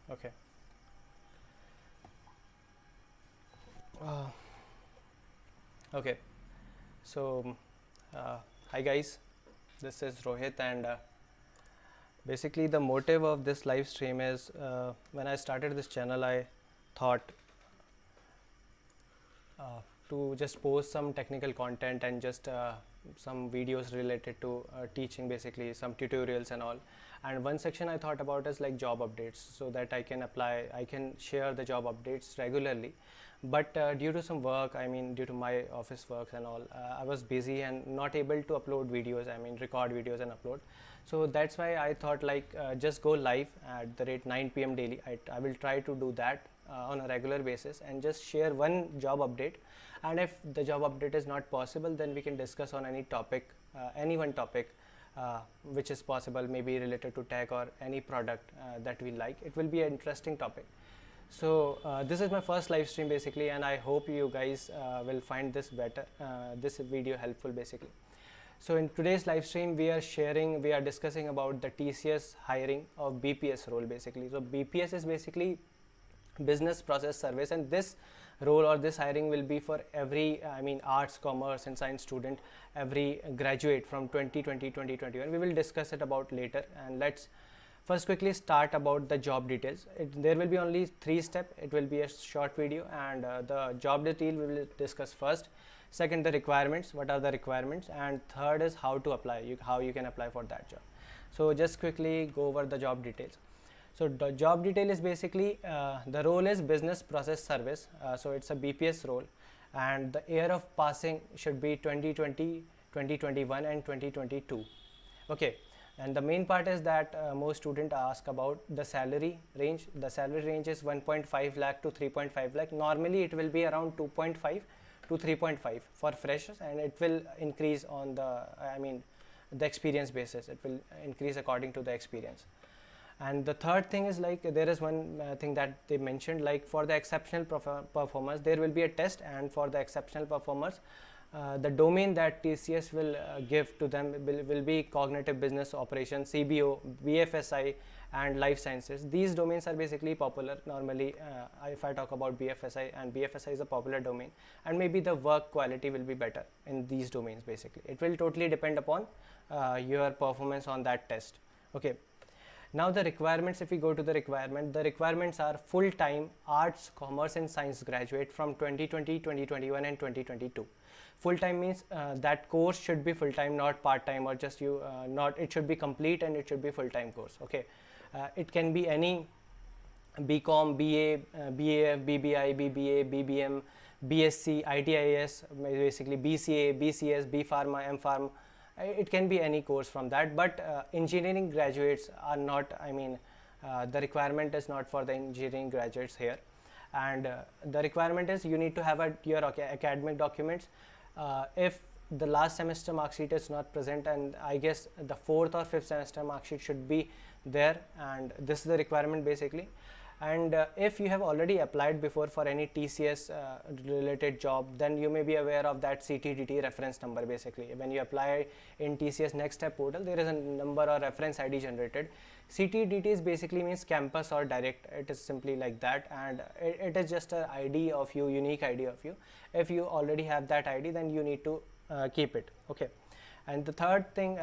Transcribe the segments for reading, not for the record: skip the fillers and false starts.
Okay. Uh, okay. So, hi guys. This is Rohit, and basically the motive of this live stream is when I started this channel, I thought to just post some technical content and just some videos related to teaching, basically some tutorials and all. And one section I thought about is like job updates, so that I can share the job updates regularly. But due to some work, I mean due to my office works and all, I was busy and not able to upload videos, I mean record videos and upload. So that's why I thought like just go live at the rate 9 p.m. daily. I will try to do that on a regular basis and just share one job update. And if the job update is not possible, then we can discuss on any topic, any one topic which is possible, maybe related to tech or any product that we like. It will be an interesting topic. So this is my first live stream basically, and I hope you guys will find this better, this video helpful basically. So in today's live stream, we are discussing about the TCS hiring of BPS role basically. So BPS is basically business process service, and this role or this hiring will be for every arts, commerce and science student, every graduate from 2020 2021. We will discuss it about later, and let's first quickly start about the job details. There will be only 3 steps. It will be a short video, and the job detail we will discuss first. Second, the requirements, what are the requirements, and third is how to apply, how you can apply for that job. So just quickly go over the job details. So the job detail is basically the role is business process service. So it's a BPS role, and the year of passing should be 2020, 2021 and 2022. Okay. And the main part is that most students ask about the salary range. The salary range is 1.5 lakh to 3.5 lakh. Normally it will be around 2.5 to 3.5 for freshers, and it will increase on the experience basis. It will increase according to the experience. And the third thing is like there is one thing that they mentioned, like for the exceptional performers there will be a test, and for the exceptional performers the domain that TCS will give to them will be cognitive business operations, CBO, BFSI and life sciences. These domains are basically popular normally. If I talk about BFSI, and BFSI is a popular domain, and maybe the work quality will be better in these domains basically. It will totally depend upon your performance on that test. Okay. Now the requirements, if we go to the requirements are full-time arts, commerce and science graduate from 2020, 2021 and 2022. Full-time means that course should be full-time, not part-time or just it should be complete and it should be full-time course. Okay. It can be any BCom, BA, BAF, BBI, BBA, BBM, BSc, ITIS, basically BCA, BCS, B Pharma, M Pharm. It can be any course from that, but engineering graduates are not, the requirement is not for the engineering graduates here. And the requirement is you need to have your academic documents. If the last semester mark sheet is not present, and I guess the 4th or 5th semester mark sheet should be there, and this is the requirement basically. And if you have already applied before for any TCS related job, then you may be aware of that CTDT reference number basically. When you apply in TCS Next Step portal, there is a number or reference ID generated. CTDT is basically means campus or direct. It is simply like that, and it is just a ID of you, unique ID of you. If you already have that ID, then you need to keep it. Okay. And the third thing,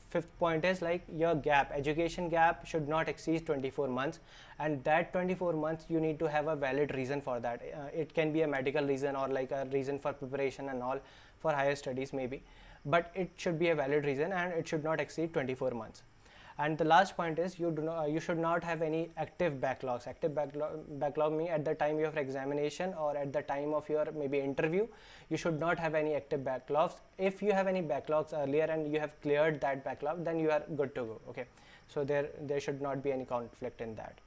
fifth point is like your gap, education gap should not exceed 24 months, and that 24 months you need to have a valid reason for that. It can be a medical reason or like a reason for preparation and all for higher studies maybe, but it should be a valid reason and it should not exceed 24 months. And the last point is you should not have any active backlogs. Active backlog means at the time of examination or at the time of your maybe interview, you should not have any active backlogs. If you have any backlogs earlier and you have cleared that backlog, then you are good to go. Okay, so there should not be any conflict in that.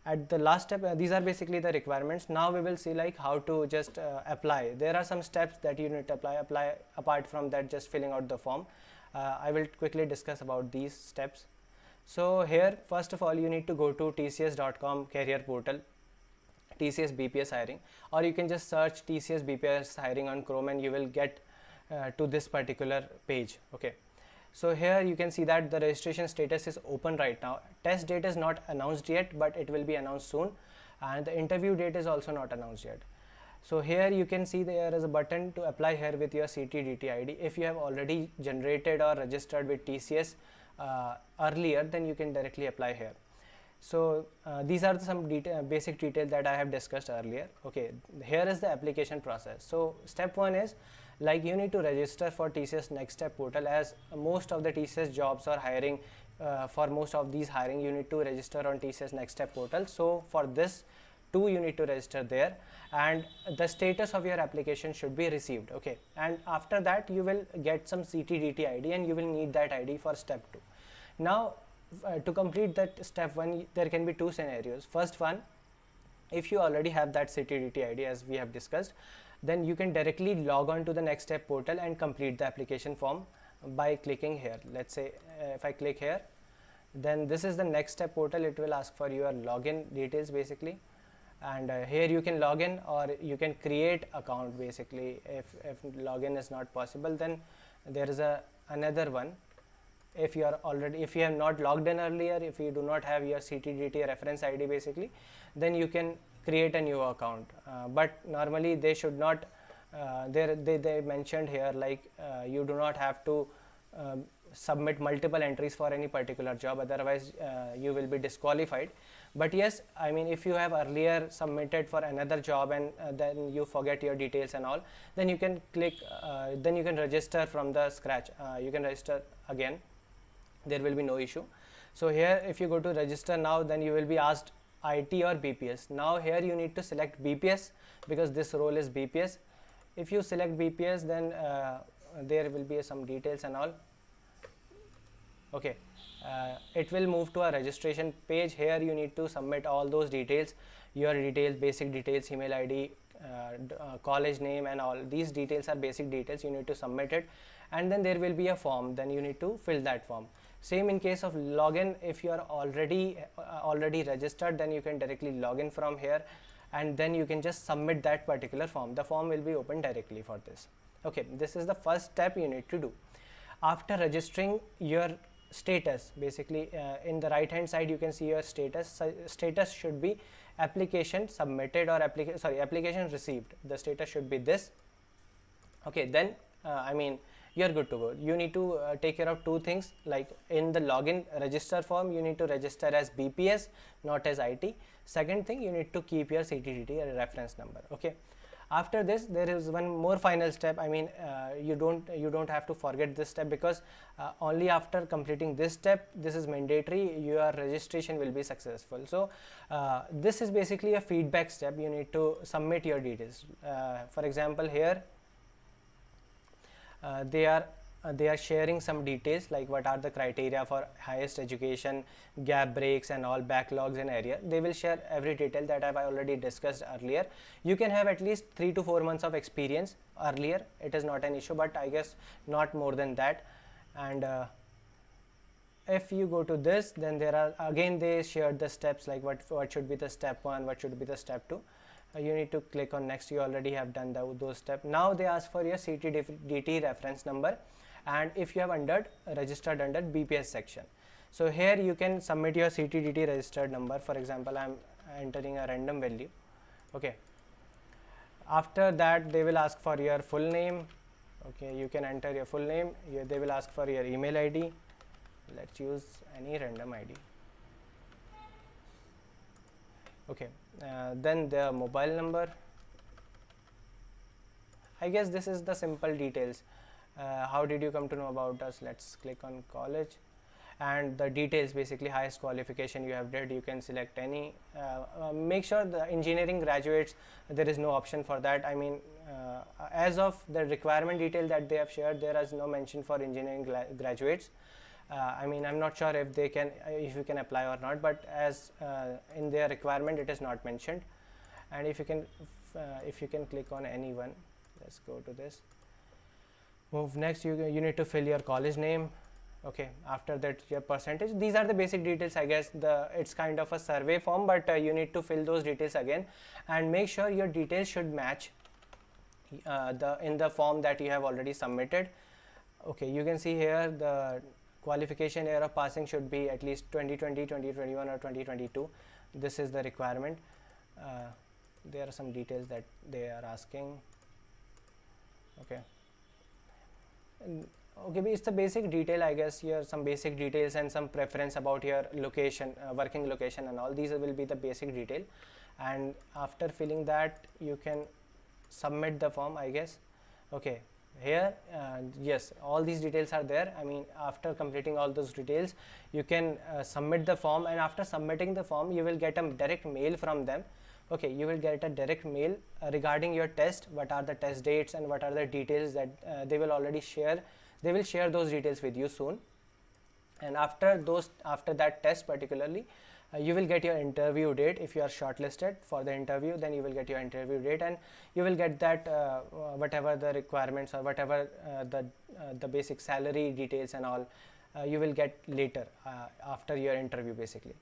At the last step, these are basically the requirements. Now we will see like how to just apply. There are some steps that you need to apply apart from that just filling out the form. I will quickly discuss about these steps. So here, first of all, you need to go to tcs.com career portal, TCS BPS hiring, or you can just search TCS BPS hiring on Chrome and you will get to this particular page. Okay. So here you can see that the registration status is open right now. Test date is not announced yet, but it will be announced soon, and the interview date is also not announced yet. So here you can see there is a button to apply here with your CTDT ID. If you have already generated or registered with TCS earlier, then you can directly apply here. So these are some basic details that I have discussed earlier. Okay, here is the application process. So step 1 is like you need to register for TCS Next Step portal, as most of the TCS jobs are hiring. For most of these hiring, you need to register on TCS Next Step portal. So for this too, you need to register there, and the status of your application should be received. Okay, and after that you will get some CTDT ID, and you will need that ID for step 2. Now to complete that step 1, there can be 2 scenarios. First one, if you already have that CTDT ID as we have discussed, then you can directly log on to the Next Step portal and complete the application form by clicking here. Let's say if I click here, then this is the Next Step portal. It will ask for your login details basically, and here you can log in, or you can create account basically. If login is not possible, then there is another one. If you have not logged in earlier, if you do not have your CTDT reference ID basically, then you can create a new account, but normally they should not. They mentioned here like you do not have to submit multiple entries for any particular job, otherwise you will be disqualified. But yes, I mean, if you have earlier submitted for another job and then you forget your details and all, then you can click, then you can register from the scratch. You can register again, there will be no issue. So here if you go to register now, then you will be asked IT or BPS. Now here you need to select BPS because this role is BPS. If you select BPS, then there will be some details and all. Okay, it will move to a registration page. Here you need to submit all those details, your details, basic details, email ID, college name and all. These details are basic details, you need to submit it, and then there will be a form, then you need to fill that form. Same in case of login, if you are already registered, then you can directly log in from here, and then you can just submit that particular form. The form will be opened directly for this. Okay, this is the first step you need to do. After registering your status, basically in the right hand side you can see your status. Status should be application submitted or application received. The status should be this. Okay, then I mean, you're good to go. You need to take care of 2 things, like in the login register form you need to register as BPS, not as IT. Second thing, you need to keep your CTDT reference number. Okay, after this there is one more final step. I mean, you don't have to forget this step, because only after completing this step, this is mandatory, your registration will be successful. So this is basically a feedback step. You need to submit your details. For example, here they are sharing some details, like what are the criteria for highest education, gap breaks and all, backlogs and area. They will share every detail that I have already discussed earlier. You can have at least 3 to 4 months of experience earlier, it is not an issue, but I guess not more than that. And if you go to this, then there are again, they shared the steps, like what should be the step 1, what should be the step 2. You need to click on next. You already have done those steps. Now they ask for your CTDT reference number, and if you have registered under BPS section. So here you can submit your CTDT registered number. For example, I am entering a random value. Okay, after that they will ask for your full name. Okay, you can enter your full name. They will ask for your email ID. Let's use any random ID. Okay, then the mobile number. I guess this is the simple details. How did you come to know about us? Let's click on college, and the details, basically highest qualification you have did, you can select any. Make sure the engineering graduates, there is no option for that. I mean, as of the requirement detail that they have shared, there is no mention for engineering graduates. I mean, I'm not sure if you can apply or not, but as in their requirement it is not mentioned. And if you can click on any one, let's go to this, move next. You need to fill your college name. Okay, after that your percentage. These are the basic details. I guess it's kind of a survey form, but you need to fill those details again, and make sure your details should match in the form that you have already submitted. Okay, you can see here the qualification year of passing should be at least 2020, 2021 or 2022. This is the requirement. There are some details that they are asking. Okay. Okay, it's the basic detail, I guess. Here some basic details and some preference about your location, working location and all. These will be the basic detail, and after filling that you can submit the form, I guess. Okay, here yes, all these details are there. I mean, after completing all those details you can submit the form, and after submitting the form you will get a direct mail from them. Okay, you will get a direct mail regarding your test, what are the test dates and what are the details that they will already share. They will share those details with you soon, and after that test particularly, you will get your interview date. If you are shortlisted for the interview, then you will get your interview date, and you will get that whatever the requirements or whatever the basic salary details and all, you will get later after your interview basically.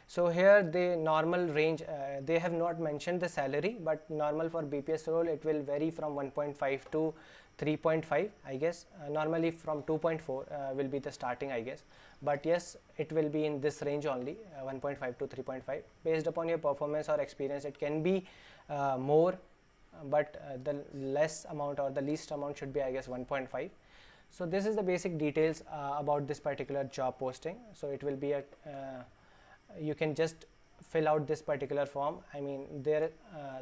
So here the normal range, they have not mentioned the salary, but normal for BPS role it will vary from 1.5 to 3.5, I guess. Normally from 2.4 will be the starting, I guess, but yes, it will be in this range only, 1.5 to 3.5. Based upon your performance or experience, it can be more, but the less amount or the least amount should be, I guess, 1.5. So this is the basic details about this particular job posting. So it will be a you can just fill out this particular form. I mean, there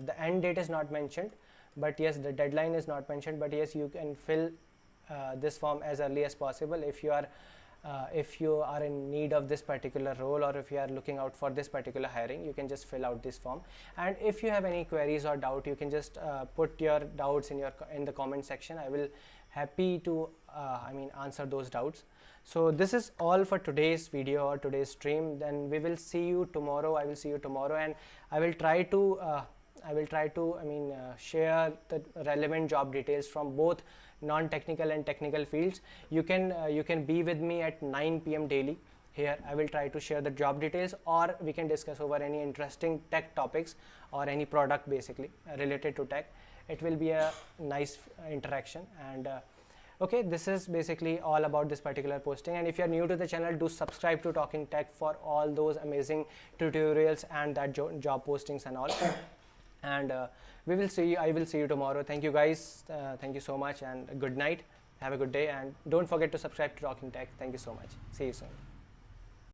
the end date is not mentioned, but yes, the deadline is not mentioned, but yes, you can fill this form as early as possible if you are in need of this particular role, or if you are looking out for this particular hiring. You can just fill out this form, and if you have any queries or doubt, you can just put your doubts in the comment section. I will happy to answer those doubts. So this is all for today's video or today's stream. Then we will see you tomorrow. I will see you tomorrow, and I will try to share the relevant job details from both non-technical and technical fields. You can be with me at 9 p.m. daily. Here I will try to share the job details, or we can discuss over any interesting tech topics or any product basically related to tech. It will be a nice interaction. And okay, this is basically all about this particular posting, and if you are new to the channel, do subscribe to Talking Tech for all those amazing tutorials and that job postings and all. And I will see you tomorrow. Thank you guys, thank you so much, and good night, have a good day, and don't forget to subscribe to Talking Tech. Thank you so much. See you soon.